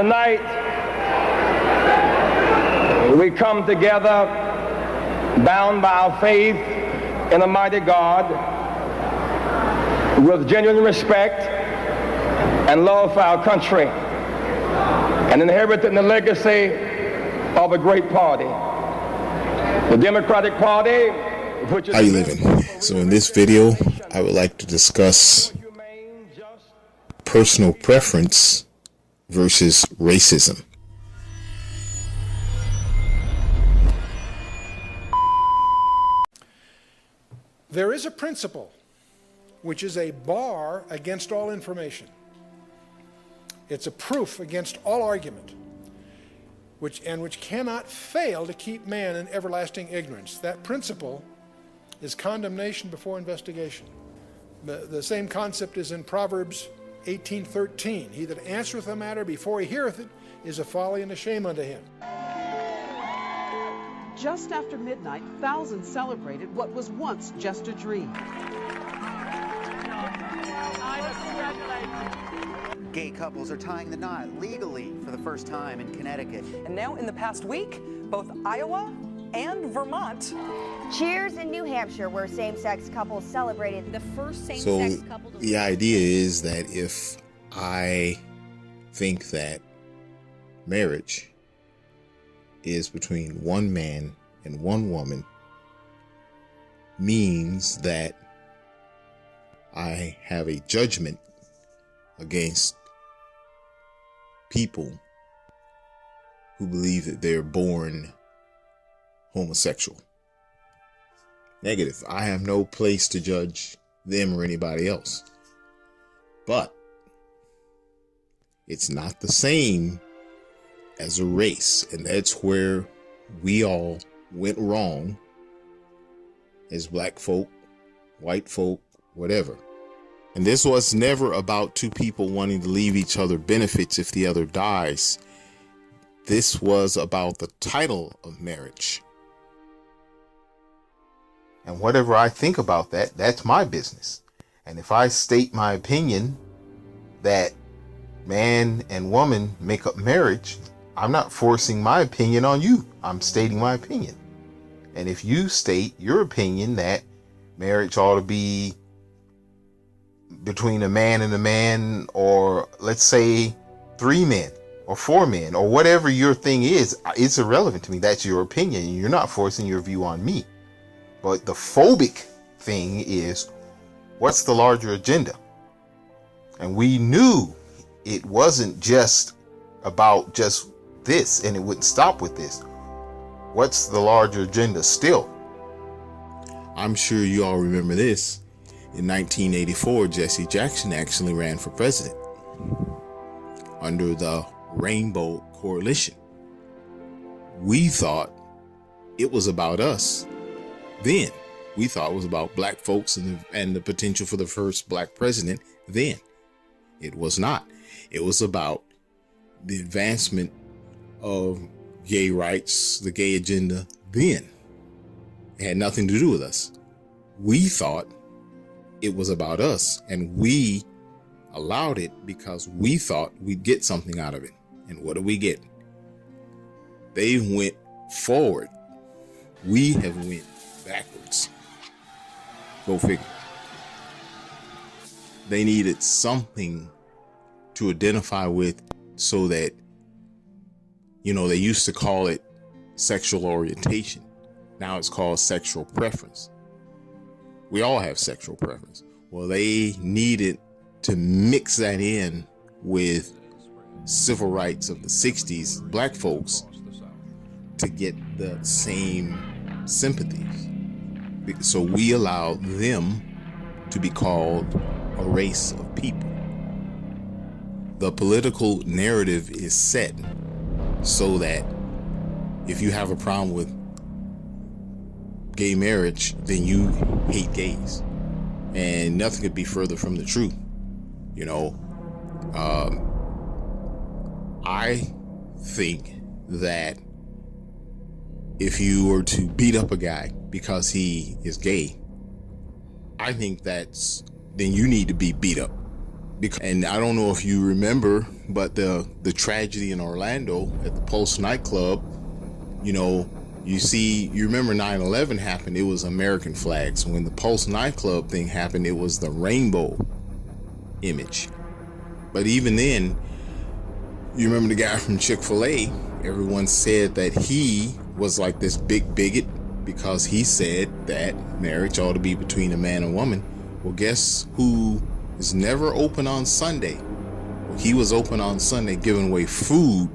Tonight, we come together bound by our faith in a mighty God with genuine respect and love for our country and inheriting the legacy of a great party, the Democratic Party, which is... How you living? So in this video, I would like to discuss personal preference versus racism. There is a principle which is a bar against all information. It's a proof against all argument, which cannot fail to keep man in everlasting ignorance. That principle is condemnation before investigation. The same concept is in Proverbs 18:13. He that answereth a matter before he heareth it is a folly and a shame unto him. Just after midnight, thousands celebrated what was once just a dream. Gay couples are tying the knot legally for the first time in Connecticut. And now in the past week, both Iowa and Vermont. Cheers in New Hampshire, where same-sex couples celebrated the first same-sex couple. The idea is that if I think that marriage is between one man and one woman, means that I have a judgment against people who believe that they're born homosexual. Negative. I have no place to judge them or anybody else. But it's not the same as a race, and that's where we all went wrong as black folk, white folk, whatever. And this was never about two people wanting to leave each other benefits if the other dies. This was about the title of marriage. And whatever I think about that, that's my business. And if I state my opinion that man and woman make up marriage, I'm not forcing my opinion on you. I'm stating my opinion. And if you state your opinion that marriage ought to be between a man and a man, or let's say 3 men or 4 men, or whatever your thing is, it's irrelevant to me. That's your opinion, and you're not forcing your view on me. But the phobic thing is, what's the larger agenda? And we knew it wasn't just about just this, and it wouldn't stop with this. What's the larger agenda still? I'm sure you all remember this. In 1984, Jesse Jackson actually ran for president under the Rainbow Coalition. We thought it was about us. Then we thought it was about black folks and the potential for the first black president. Then it was not. It was about the advancement of gay rights, the gay agenda. Then it had nothing to do with us. We thought it was about us, and we allowed it because we thought we'd get something out of it. And what do we get? They went forward. We have went backwards. Go figure. They needed something to identify with, so that, you know, they used to call it sexual orientation. Now it's called sexual preference. We all have sexual preference. Well, they needed to mix that in with civil rights of the 60s, black folks, to get the same sympathies. So we allowed them to be called a race of people. The political narrative is set so that if you have a problem with gay marriage, then you hate gays. And nothing could be further from the truth. You know, I think that if you were to beat up a guy because he is gay, I think then you need to be beat up. And I don't know if you remember but the tragedy in Orlando at the Pulse nightclub, you remember 9/11 happened, it was American flags. When the Pulse nightclub thing happened, it was the rainbow image. But even then, you remember the guy from Chick-fil-A, everyone said that he was like this big bigot because he said that marriage ought to be between a man and woman. Well, guess who is never open on Sunday? Well, he was open on Sunday giving away food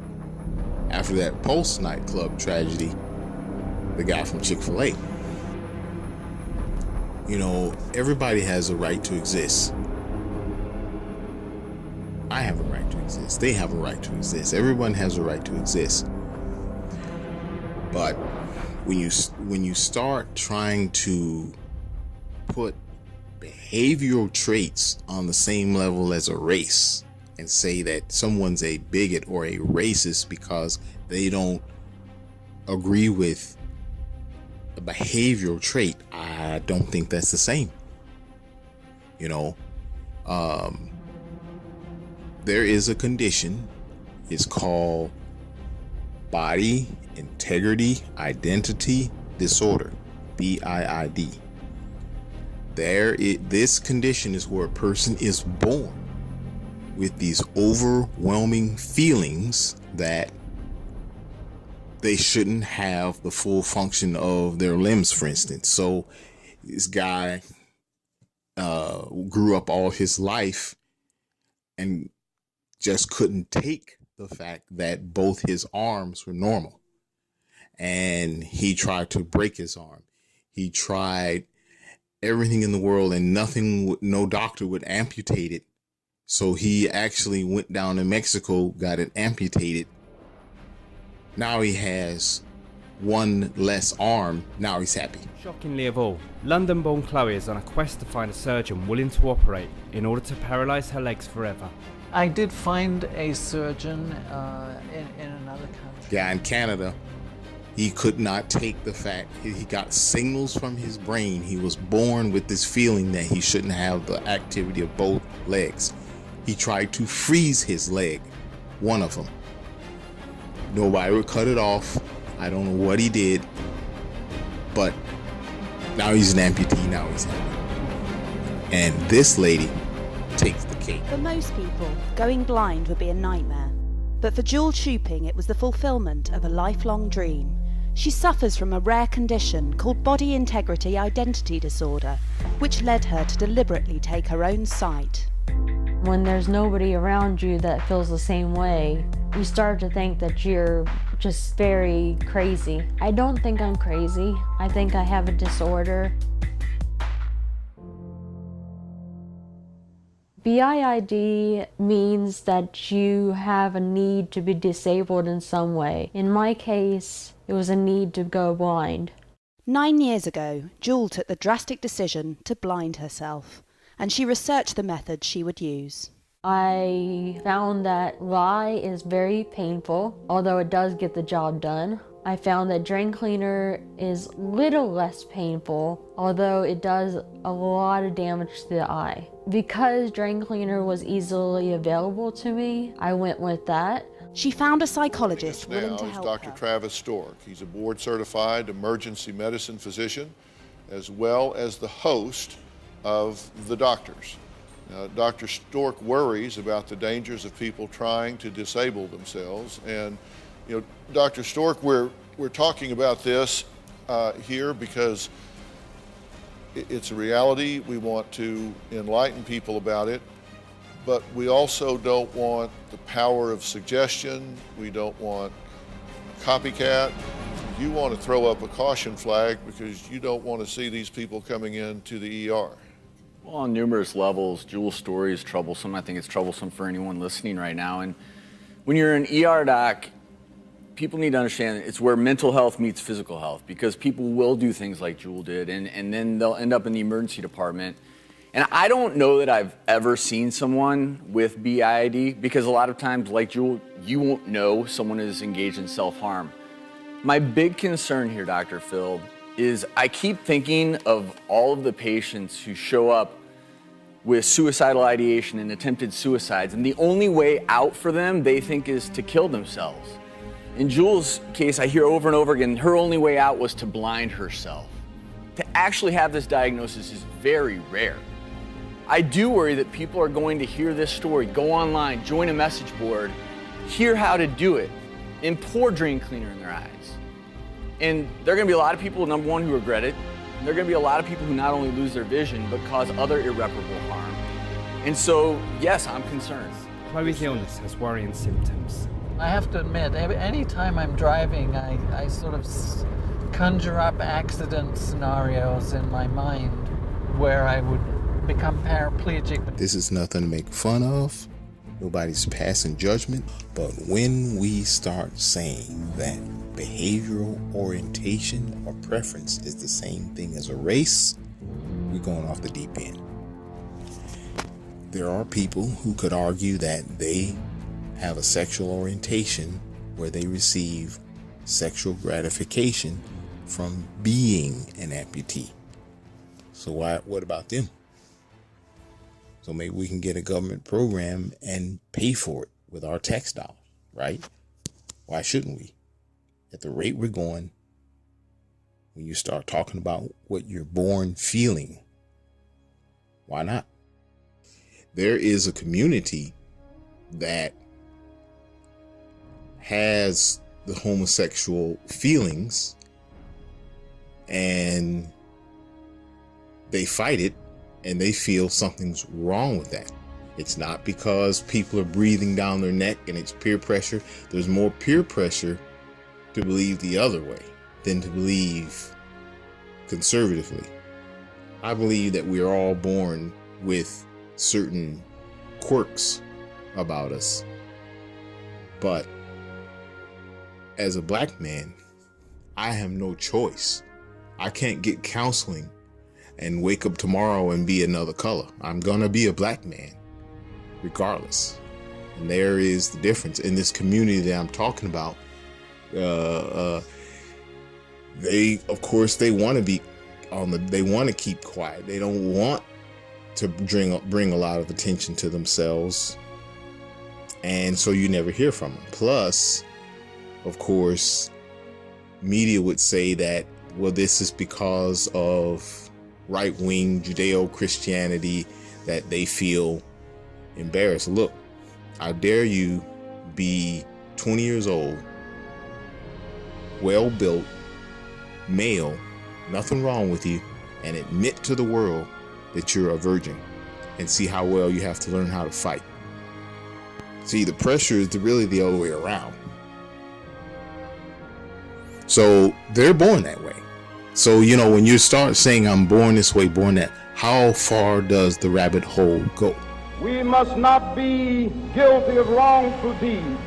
after that Pulse nightclub tragedy, the guy from Chick-fil-A. Everybody has a right to exist. I have a right to exist. They have a right to exist. Everyone has a right to exist. But when you start trying to put behavioral traits on the same level as a race and say that someone's a bigot or a racist because they don't agree with a behavioral trait, I don't think that's the same. There is a condition. It's called body integrity identity disorder, BIID. This condition is where a person is born with these overwhelming feelings that they shouldn't have the full function of their limbs, for instance. So this guy grew up all his life and just couldn't take the fact that both his arms were normal. And he tried to break his arm. He tried everything in the world and no doctor would amputate it. So he actually went down to Mexico, got it amputated. Now he has one less arm. Now he's happy. Shockingly of all, London-born Chloe is on a quest to find a surgeon willing to operate in order to paralyze her legs forever. I did find a surgeon in another country. Yeah, in Canada, he could not take the fact he got signals from his brain. He was born with this feeling that he shouldn't have the activity of both legs. He tried to freeze his leg, one of them. Nobody would cut it off. I don't know what he did, but now he's an amputee. Now he's happy. And this lady takes the cake. For most people, going blind would be a nightmare. But for Jewel Chooping, it was the fulfillment of a lifelong dream. She suffers from a rare condition called body integrity identity disorder, which led her to deliberately take her own sight. When there's nobody around you that feels the same way, you start to think that you're just very crazy. I don't think I'm crazy. I think I have a disorder. BIID means that you have a need to be disabled in some way. In my case, it was a need to go blind. 9 years ago, Jewel took the drastic decision to blind herself, and she researched the methods she would use. I found that lye is very painful, although it does get the job done. I found that drain cleaner is little less painful, although it does a lot of damage to the eye. Because drain cleaner was easily available to me, I went with that. She found a psychologist willing to help Dr. her. Travis Stork. He's a board-certified emergency medicine physician, as well as the host of The Doctors. Dr. Stork worries about the dangers of people trying to disable themselves. And, Dr. Stork, we're talking about this here because it's a reality. We want to enlighten people about it, but we also don't want the power of suggestion. We don't want copycat. You want to throw up a caution flag because you don't want to see these people coming into the ER. Well, on numerous levels, Jewel's story is troublesome. I think it's troublesome for anyone listening right now. And when you're an ER doc, people need to understand it's where mental health meets physical health, because people will do things like Jewel did, and then they'll end up in the emergency department. And I don't know that I've ever seen someone with BIID, because a lot of times, like Jewel, you won't know someone is engaged in self-harm. My big concern here, Dr. Phil, is I keep thinking of all of the patients who show up with suicidal ideation and attempted suicides. And the only way out for them, they think, is to kill themselves. In Jules' case, I hear over and over again, her only way out was to blind herself. To actually have this diagnosis is very rare. I do worry that people are going to hear this story, go online, join a message board, hear how to do it, and pour drain cleaner in their eyes. And there are going to be a lot of people, number one, who regret it. And there are going to be a lot of people who not only lose their vision, but cause other irreparable harm. And so, yes, I'm concerned. Chloe's illness has worrying symptoms. I have to admit, any time I'm driving, I sort of conjure up accident scenarios in my mind where I would become paraplegic. This is nothing to make fun of. Nobody's passing judgment. But when we start saying that behavioral orientation or preference is the same thing as a race, we're going off the deep end. There are people who could argue that they have a sexual orientation where they receive sexual gratification from being an amputee. So what about them? So maybe we can get a government program and pay for it with our tax dollars, right? Why shouldn't we? At the rate we're going, when you start talking about what you're born feeling, why not? There is a community that has the homosexual feelings and they fight it and they feel something's wrong with that. It's not because people are breathing down their neck and it's peer pressure. There's more peer pressure to believe the other way than to believe conservatively. I believe that we are all born with certain quirks about us. But as a black man, I have no choice. I can't get counseling and wake up tomorrow and be another color. I'm gonna be a black man regardless. And there is the difference in this community that I'm talking about. They, of course, they want to be they want to keep quiet. They don't want to bring a lot of attention to themselves. And so you never hear from them. Plus, of course, media would say that, well, this is because of right-wing Judeo-Christianity that they feel embarrassed. Look, I dare you be 20 years old, well-built, male, nothing wrong with you, and admit to the world that you're a virgin and see how well you have to learn how to fight. See, the pressure is really the other way around. So they're born that way. So, you know, when you start saying I'm born this way, born that, how far does the rabbit hole go? We must not be guilty of wrongful deeds.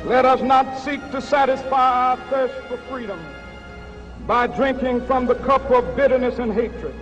Let us not seek to satisfy our thirst for freedom by drinking from the cup of bitterness and hatred.